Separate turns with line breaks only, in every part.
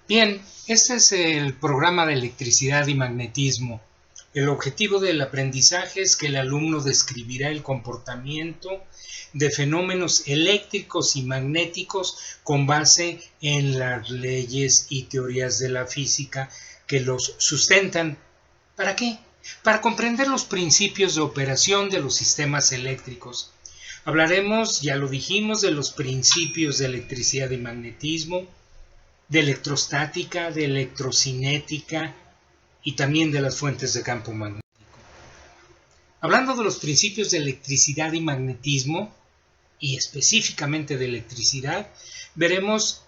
Bien, este es el programa de electricidad y magnetismo. El objetivo del aprendizaje es que el alumno describirá el comportamiento de fenómenos eléctricos y magnéticos con base en las leyes y teorías de la física que los sustentan. ¿Para qué? Para comprender los principios de operación de los sistemas eléctricos. Hablaremos, ya lo dijimos, de los principios de electricidad y magnetismo, de electrostática, de electrocinética y también de las fuentes de campo magnético. Hablando de los principios de electricidad y magnetismo, y específicamente de electricidad, veremos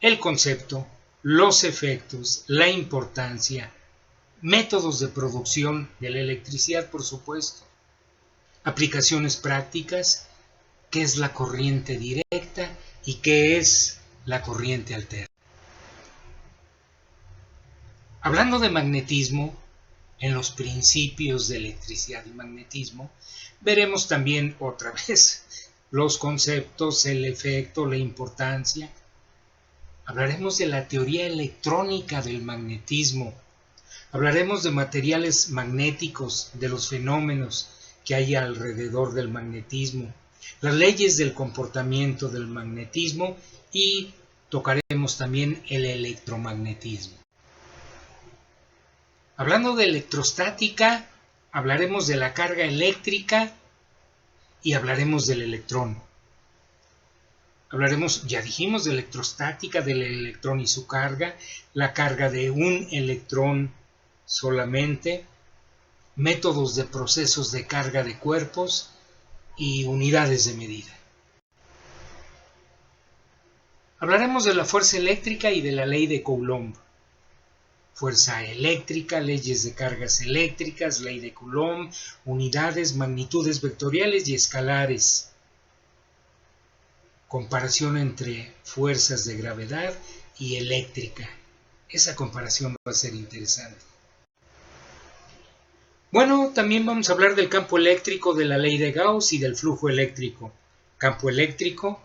el concepto, los efectos, la importancia, métodos de producción de la electricidad, por supuesto, aplicaciones prácticas, qué es la corriente directa y qué es la corriente alterna. Hablando de magnetismo, en los principios de electricidad y magnetismo, veremos también otra vez los conceptos, el efecto, la importancia. Hablaremos de la teoría electrónica del magnetismo. Hablaremos de materiales magnéticos, de los fenómenos que hay alrededor del magnetismo, las leyes del comportamiento del magnetismo y tocaremos también el electromagnetismo. Hablando de electrostática, hablaremos de la carga eléctrica y hablaremos del electrón. Hablaremos, ya dijimos, de electrostática, del electrón y su carga, la carga de un electrón solamente, métodos de procesos de carga de cuerpos y unidades de medida. Hablaremos de la fuerza eléctrica y de la ley de Coulomb. Fuerza eléctrica, leyes de cargas eléctricas, ley de Coulomb, unidades, magnitudes vectoriales y escalares. Comparación entre fuerzas de gravedad y eléctrica. Esa comparación va a ser interesante. Bueno, también vamos a hablar del campo eléctrico, de la ley de Gauss y del flujo eléctrico. Campo eléctrico,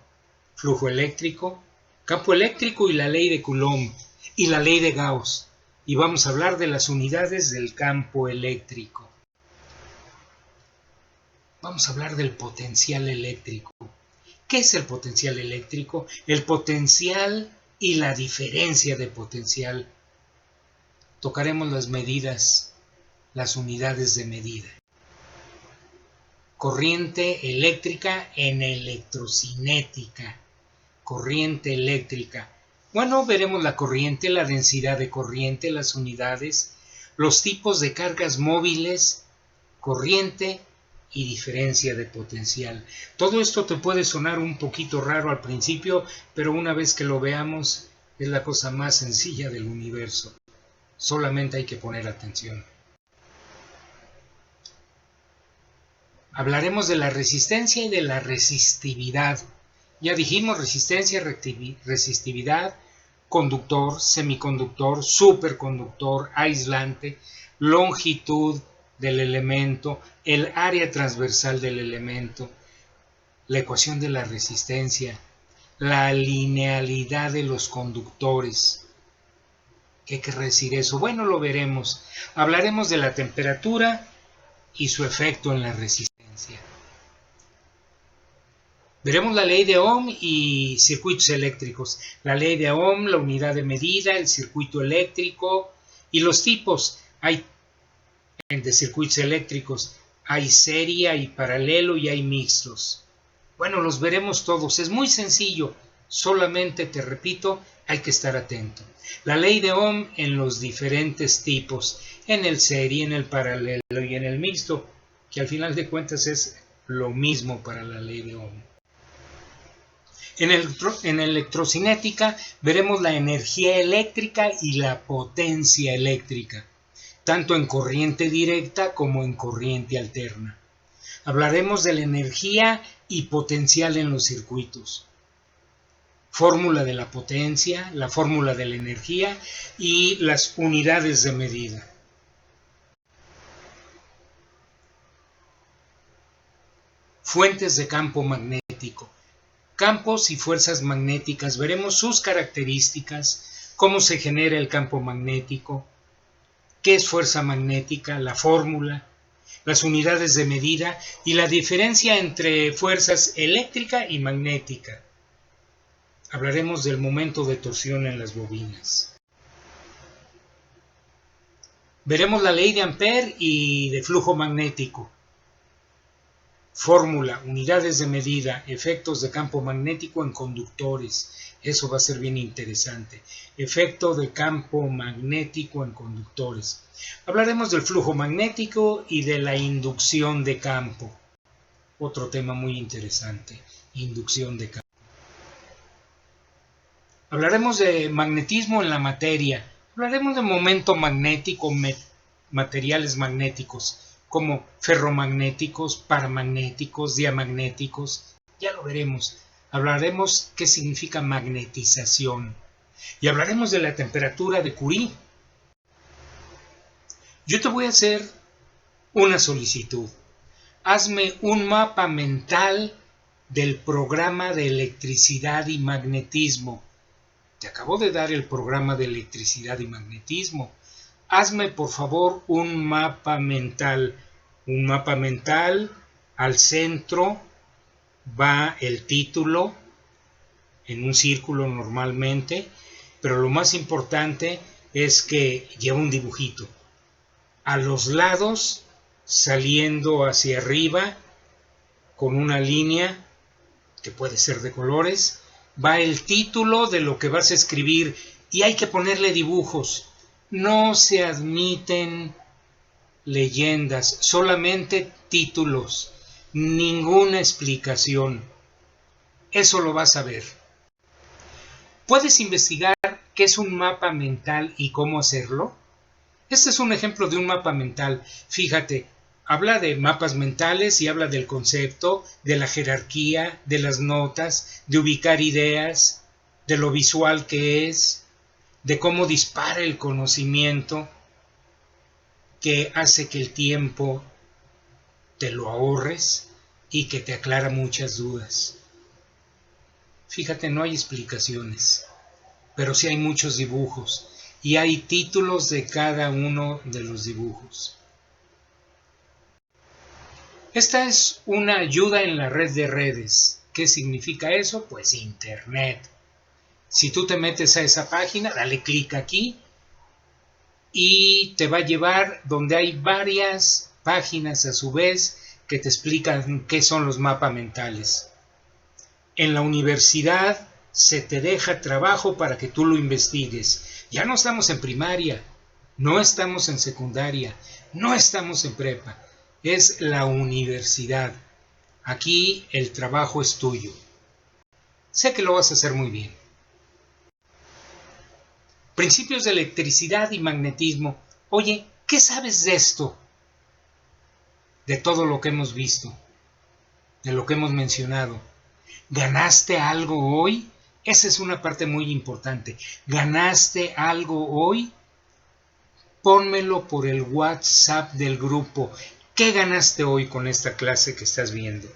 flujo eléctrico, campo eléctrico y la ley de Coulomb y la ley de Gauss. Y vamos a hablar de las unidades del campo eléctrico. Vamos a hablar del potencial eléctrico. ¿Qué es el potencial eléctrico? El potencial y la diferencia de potencial. Tocaremos las medidas, las unidades de medida. Corriente eléctrica en electrocinética. Corriente eléctrica. Bueno, veremos la corriente, la densidad de corriente, las unidades, los tipos de cargas móviles, corriente y diferencia de potencial. Todo esto te puede sonar un poquito raro al principio, pero una vez que lo veamos, es la cosa más sencilla del universo. Solamente hay que poner atención. Hablaremos de la resistencia y de la resistividad. Ya dijimos resistencia, resistividad, conductor, semiconductor, superconductor, aislante, longitud del elemento, el área transversal del elemento, la ecuación de la resistencia, la linealidad de los conductores. ¿Qué quiere decir eso? Bueno, lo veremos. Hablaremos de la temperatura y su efecto en la resistencia. Veremos la ley de Ohm y circuitos eléctricos. La ley de Ohm, la unidad de medida, el circuito eléctrico y los tipos. Hay de circuitos eléctricos. Hay serie, hay paralelo y hay mixtos. Bueno, los veremos todos. Es muy sencillo. Solamente, te repito, hay que estar atento. La ley de Ohm en los diferentes tipos. En el serie, en el paralelo y en el mixto. Que al final de cuentas es lo mismo para la ley de Ohm. En electrocinética veremos la energía eléctrica y la potencia eléctrica, tanto en corriente directa como en corriente alterna. Hablaremos de la energía y potencial en los circuitos, fórmula de la potencia, la fórmula de la energía y las unidades de medida. Fuentes de campo magnético. Campos y fuerzas magnéticas, veremos sus características, cómo se genera el campo magnético, qué es fuerza magnética, la fórmula, las unidades de medida y la diferencia entre fuerzas eléctrica y magnética. Hablaremos del momento de torsión en las bobinas. Veremos la ley de Ampère y de flujo magnético. Fórmula, unidades de medida, efectos de campo magnético en conductores. Eso va a ser bien interesante. Efecto de campo magnético en conductores. Hablaremos del flujo magnético y de la inducción de campo. Otro tema muy interesante, inducción de campo. Hablaremos de magnetismo en la materia. Hablaremos de momento magnético, materiales magnéticos, como ferromagnéticos, paramagnéticos, diamagnéticos. Ya lo veremos. Hablaremos qué significa magnetización. Y hablaremos de la temperatura de Curie. Yo te voy a hacer una solicitud. Hazme un mapa mental del programa de electricidad y magnetismo. Te acabo de dar el programa de electricidad y magnetismo. Hazme por favor un mapa mental. Un mapa mental, al centro va el título, en un círculo normalmente, pero lo más importante es que lleva un dibujito. A los lados, saliendo hacia arriba, con una línea, que puede ser de colores, va el título de lo que vas a escribir y hay que ponerle dibujos. No se admiten leyendas, solamente títulos, ninguna explicación. Eso lo vas a ver. ¿Puedes investigar qué es un mapa mental y cómo hacerlo? Este es un ejemplo de un mapa mental. Fíjate, habla de mapas mentales y habla del concepto, de la jerarquía, de las notas, de ubicar ideas, de lo visual que es, de cómo dispara el conocimiento, que hace que el tiempo te lo ahorres y que te aclara muchas dudas. Fíjate, no hay explicaciones, pero sí hay muchos dibujos y hay títulos de cada uno de los dibujos. Esta es una ayuda en la red de redes. ¿Qué significa eso? Pues Internet. Si tú te metes a esa página, dale clic aquí y te va a llevar donde hay varias páginas a su vez que te explican qué son los mapas mentales. En la universidad se te deja trabajo para que tú lo investigues. Ya no estamos en primaria, no estamos en secundaria, no estamos en prepa. Es la universidad. Aquí el trabajo es tuyo. Sé que lo vas a hacer muy bien. Principios de electricidad y magnetismo. Oye, ¿qué sabes de esto? De todo lo que hemos visto, de lo que hemos mencionado. ¿Ganaste algo hoy? Esa es una parte muy importante. ¿Ganaste algo hoy? Pónmelo por el WhatsApp del grupo. ¿Qué ganaste hoy con esta clase que estás viendo?